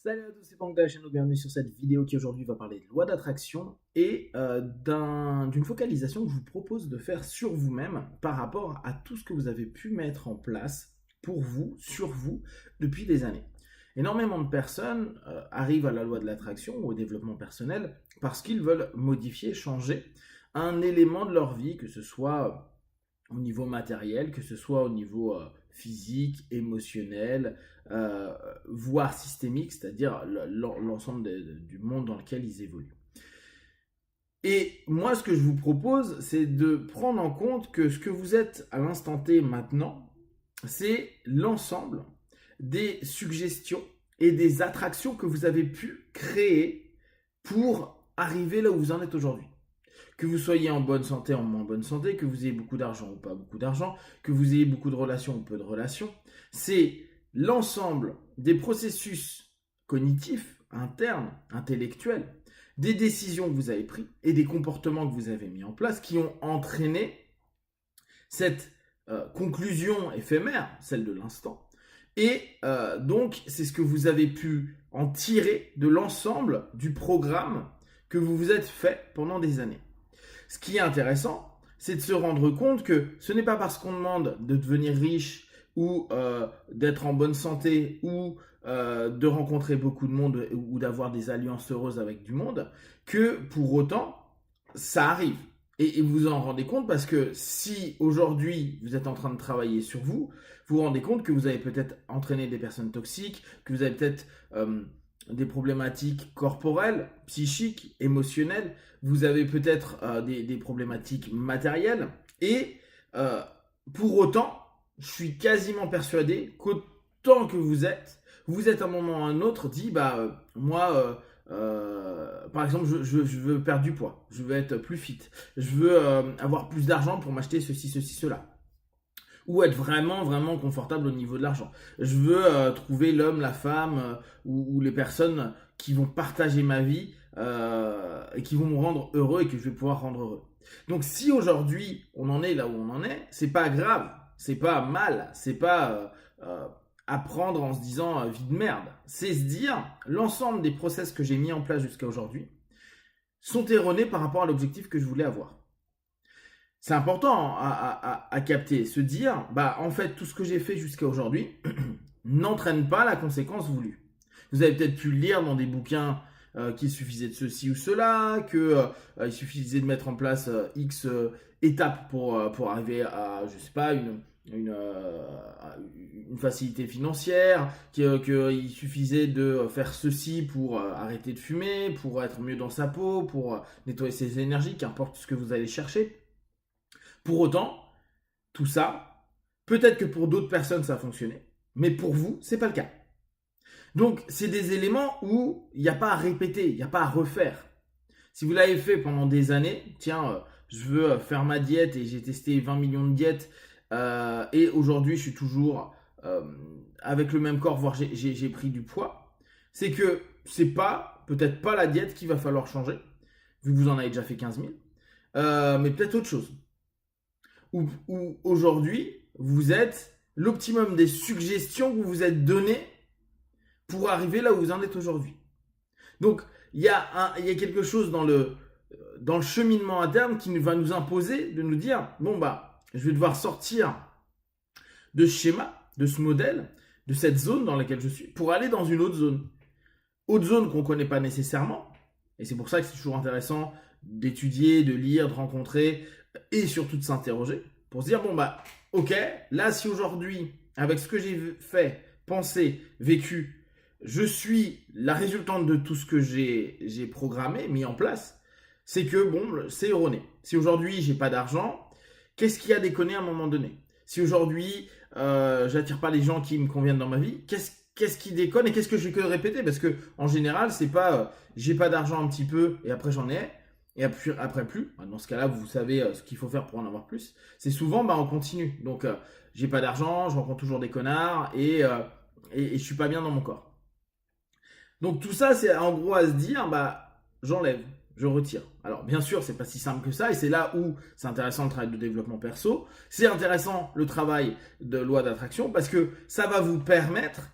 Salut à tous, c'est Pank de la chaîne, bienvenue sur cette vidéo qui aujourd'hui va parler de loi d'attraction et d'une focalisation que je vous propose de faire sur vous-même par rapport à tout ce que vous avez pu mettre en place pour vous, sur vous, depuis des années. Énormément de personnes arrivent à la loi de l'attraction ou au développement personnel parce qu'ils veulent modifier, changer un élément de leur vie, que ce soit au niveau matériel, que ce soit au niveau physique, émotionnel, voire systémique, c'est-à-dire l'ensemble du monde dans lequel ils évoluent. Et moi, ce que je vous propose, c'est de prendre en compte que ce que vous êtes à l'instant T maintenant, c'est l'ensemble des suggestions et des attractions que vous avez pu créer pour arriver là où vous en êtes aujourd'hui. Que vous soyez en bonne santé, en moins bonne santé, que vous ayez beaucoup d'argent ou pas beaucoup d'argent, que vous ayez beaucoup de relations ou peu de relations, c'est l'ensemble des processus cognitifs, internes, intellectuels, des décisions que vous avez prises et des comportements que vous avez mis en place qui ont entraîné cette conclusion éphémère, celle de l'instant. Et donc, c'est ce que vous avez pu en tirer de l'ensemble du programme que vous vous êtes fait pendant des années. Ce qui est intéressant, c'est de se rendre compte que ce n'est pas parce qu'on demande de devenir riche ou d'être en bonne santé ou de rencontrer beaucoup de monde ou d'avoir des alliances heureuses avec du monde que pour autant ça arrive. Et vous vous en rendez compte parce que si aujourd'hui vous êtes en train de travailler sur vous, vous vous rendez compte que vous avez peut-être entraîné des personnes toxiques, que vous avez peut-être des problématiques corporelles, psychiques, émotionnelles, vous avez peut-être des problématiques matérielles, et pour autant, je suis quasiment persuadé qu'autant que vous êtes à un moment ou à un autre dit, moi, par exemple, je veux perdre du poids, je veux être plus fit, je veux avoir plus d'argent pour m'acheter ceci, cela. Ou être vraiment, vraiment confortable au niveau de l'argent. Je veux trouver l'homme, la femme ou les personnes qui vont partager ma vie et qui vont me rendre heureux et que je vais pouvoir rendre heureux. Donc si aujourd'hui on en est là où on en est, c'est pas grave, c'est pas mal, c'est pas apprendre en se disant vie de merde. C'est se dire l'ensemble des process que j'ai mis en place jusqu'à aujourd'hui sont erronés par rapport à l'objectif que je voulais avoir. C'est important à capter, se dire, en fait, tout ce que j'ai fait jusqu'à aujourd'hui n'entraîne pas la conséquence voulue. Vous avez peut-être pu lire dans des bouquins qu'il suffisait de ceci ou cela, qu'il suffisait de mettre en place X étapes pour arriver à, je sais pas, une facilité financière, qu'il suffisait de faire ceci pour arrêter de fumer, pour être mieux dans sa peau, pour nettoyer ses énergies, qu'importe ce que vous allez chercher. Pour autant, tout ça, peut-être que pour d'autres personnes ça a fonctionné, mais pour vous, c'est pas le cas. Donc, c'est des éléments où il n'y a pas à répéter, il n'y a pas à refaire. Si vous l'avez fait pendant des années, tiens, je veux faire ma diète et j'ai testé 20 millions de diètes et aujourd'hui je suis toujours avec le même corps, voire j'ai pris du poids, c'est que c'est pas, peut-être pas la diète qu'il va falloir changer, vu que vous en avez déjà fait 15 000, mais peut-être autre chose. Où aujourd'hui, vous êtes l'optimum des suggestions que vous vous êtes données pour arriver là où vous en êtes aujourd'hui. Donc, il y a quelque chose dans le cheminement interne qui va nous imposer de nous dire, je vais devoir sortir de ce schéma, de ce modèle, de cette zone dans laquelle je suis, pour aller dans une autre zone. Autre zone qu'on ne connaît pas nécessairement, et c'est pour ça que c'est toujours intéressant d'étudier, de lire, de rencontrer, et surtout de s'interroger, pour se dire, ok, là si aujourd'hui, avec ce que j'ai fait, pensé, vécu, je suis la résultante de tout ce que j'ai programmé, mis en place, c'est que, c'est erroné. Si aujourd'hui, j'ai pas d'argent, qu'est-ce qui a déconné à un moment donné? Si aujourd'hui, j'attire pas les gens qui me conviennent dans ma vie, qu'est-ce qui déconne et qu'est-ce que je vais que répéter? Parce que en général, c'est pas j'ai pas d'argent un petit peu et après j'en ai et après plus. Dans ce cas-là, vous savez ce qu'il faut faire pour en avoir plus. C'est souvent on continue. Donc j'ai pas d'argent, je rencontre toujours des connards et je suis pas bien dans mon corps. Donc tout ça, c'est en gros à se dire j'enlève, je retire. Alors bien sûr, c'est pas si simple que ça, et c'est là où c'est intéressant le travail de développement perso, c'est intéressant le travail de loi d'attraction, parce que ça va vous permettre,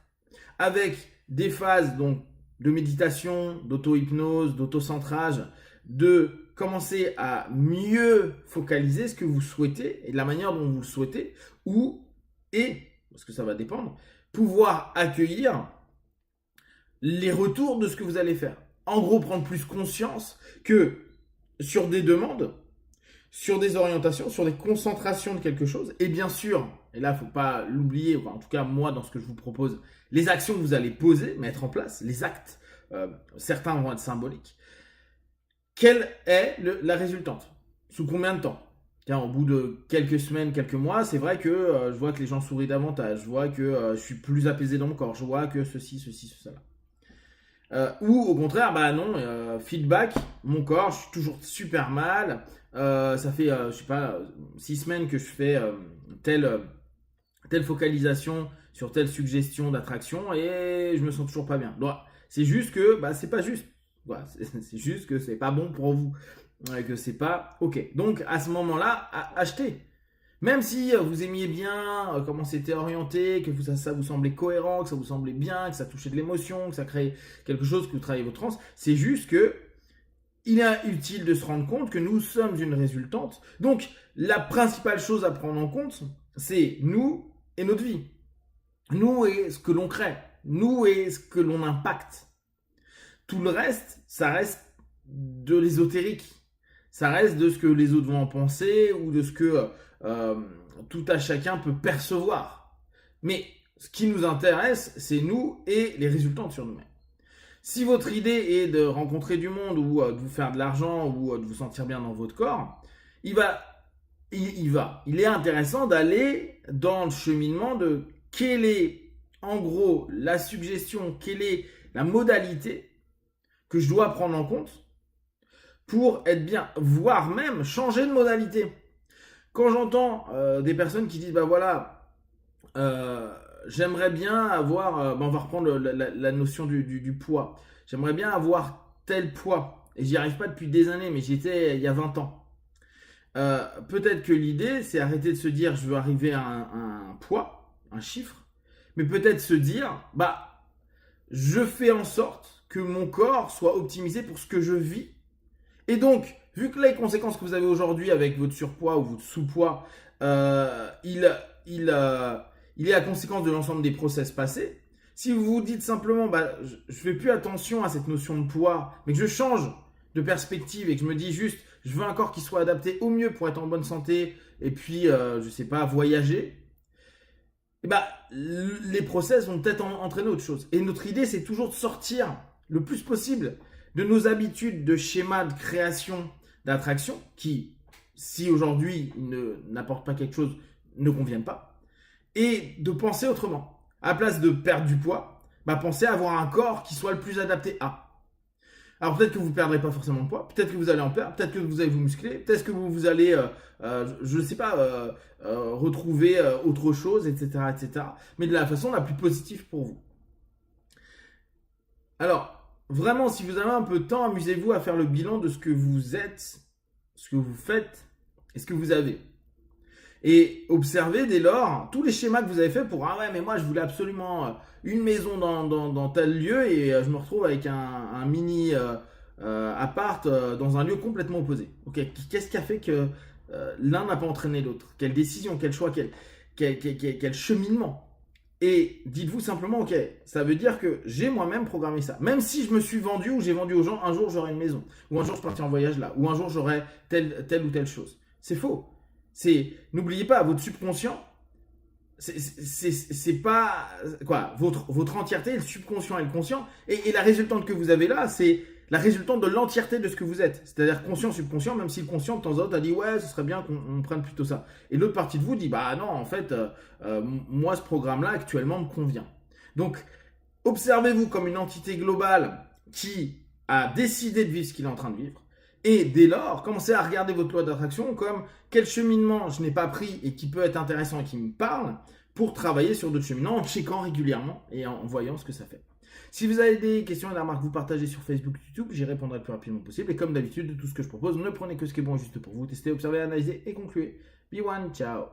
avec des phases donc de méditation, d'auto-hypnose, d'auto-centrage, de commencer à mieux focaliser ce que vous souhaitez et de la manière dont vous le souhaitez, parce que ça va dépendre, pouvoir accueillir les retours de ce que vous allez faire. En gros, prendre plus conscience que sur des demandes, sur des orientations, sur des concentrations de quelque chose, et bien sûr, et là, il ne faut pas l'oublier, en tout cas, moi, dans ce que je vous propose, les actions que vous allez poser, mettre en place, les actes, certains vont être symboliques. Quelle est la résultante? Sous combien de temps? Tiens, au bout de quelques semaines, quelques mois, c'est vrai que je vois que les gens sourient davantage, je vois que je suis plus apaisé dans mon corps, je vois que ceci, cela. Ou au contraire, bah non, feedback, mon corps, je suis toujours super mal. Ça fait, je sais pas, 6 semaines que je fais telle focalisation sur telle suggestion d'attraction et je me sens toujours pas bien. Donc, c'est juste que bah, c'est pas juste. Voilà, c'est juste que c'est pas bon pour vous. Que c'est pas OK. Donc à ce moment-là, achetez. Même si vous aimiez bien comment c'était orienté, que ça vous semblait cohérent, que ça vous semblait bien, que ça touchait de l'émotion, que ça créait quelque chose, que vous travaillez votre trans, c'est juste que il est utile de se rendre compte que nous sommes une résultante. Donc la principale chose à prendre en compte, c'est nous et notre vie. Nous et ce que l'on crée. Nous et ce que l'on impacte. Tout le reste, ça reste de l'ésotérique. Ça reste de ce que les autres vont en penser ou de ce que tout à chacun peut percevoir. Mais ce qui nous intéresse, c'est nous et les résultats sur nous-mêmes. Si votre idée est de rencontrer du monde ou de vous faire de l'argent ou de vous sentir bien dans votre corps, il est intéressant d'aller dans le cheminement de quelle est en gros la suggestion, quelle est la modalité que je dois prendre en compte pour être bien, voire même changer de modalité. Quand j'entends des personnes qui disent, bah voilà, j'aimerais bien avoir, on va reprendre la notion du poids, j'aimerais bien avoir tel poids, et j'y arrive pas depuis des années, mais j'y étais il y a 20 ans. Peut-être que l'idée, c'est arrêter de se dire, je veux arriver à un poids, un chiffre, mais peut-être se dire, bah, je fais en sorte que mon corps soit optimisé pour ce que je vis. Et donc, vu que les conséquences que vous avez aujourd'hui avec votre surpoids ou votre sous-poids, il est la conséquence de l'ensemble des process passés. Si vous vous dites simplement, bah, je ne fais plus attention à cette notion de poids, mais que je change de perspective et que je me dis juste, je veux un corps qui soit adapté au mieux pour être en bonne santé et puis, je ne sais pas, voyager, et bah, les process vont peut-être entraîner autre chose. Et notre idée, c'est toujours de sortir le plus possible de nos habitudes de schémas de création d'attraction qui, si aujourd'hui n'apportent pas quelque chose, ne conviennent pas, et de penser autrement. À la place de perdre du poids, bah, pensez à avoir un corps qui soit le plus adapté à. Alors peut-être que vous ne perdrez pas forcément de poids, peut-être que vous allez en perdre, peut-être que vous allez vous muscler, peut-être que vous allez, je ne sais pas, retrouver autre chose, etc., etc. Mais de la façon la plus positive pour vous. Alors, vraiment, si vous avez un peu de temps, amusez-vous à faire le bilan de ce que vous êtes, ce que vous faites et ce que vous avez. Et observez dès lors tous les schémas que vous avez fait pour ah ouais mais moi je voulais absolument une maison dans tel lieu et je me retrouve avec un mini appart dans un lieu complètement opposé. Ok, qu'est-ce qui a fait que l'un n'a pas entraîné l'autre? Quelle décision, quel choix, quel cheminement? Et dites-vous simplement ok, ça veut dire que j'ai moi-même programmé ça. Même si je me suis vendu ou j'ai vendu aux gens un jour j'aurai une maison ou un jour je partirai en voyage là ou un jour j'aurai telle ou telle chose. C'est faux. N'oubliez pas, votre subconscient, c'est pas quoi, votre entièreté, le subconscient et le conscient, et la résultante que vous avez là, c'est la résultante de l'entièreté de ce que vous êtes. C'est-à-dire conscient, subconscient, même si le conscient de temps en temps a dit ouais, ce serait bien qu'on prenne plutôt ça. Et l'autre partie de vous dit bah non, en fait, moi ce programme-là actuellement me convient. Donc observez-vous comme une entité globale qui a décidé de vivre ce qu'il est en train de vivre. Et dès lors, commencez à regarder votre loi d'attraction comme quel cheminement je n'ai pas pris et qui peut être intéressant et qui me parle pour travailler sur d'autres cheminements en checkant régulièrement et en voyant ce que ça fait. Si vous avez des questions et des remarques, vous partagez sur Facebook, YouTube, j'y répondrai le plus rapidement possible. Et comme d'habitude, de tout ce que je propose, ne prenez que ce qui est bon juste pour vous. Testez, observez, analysez et concluez. Be one, ciao.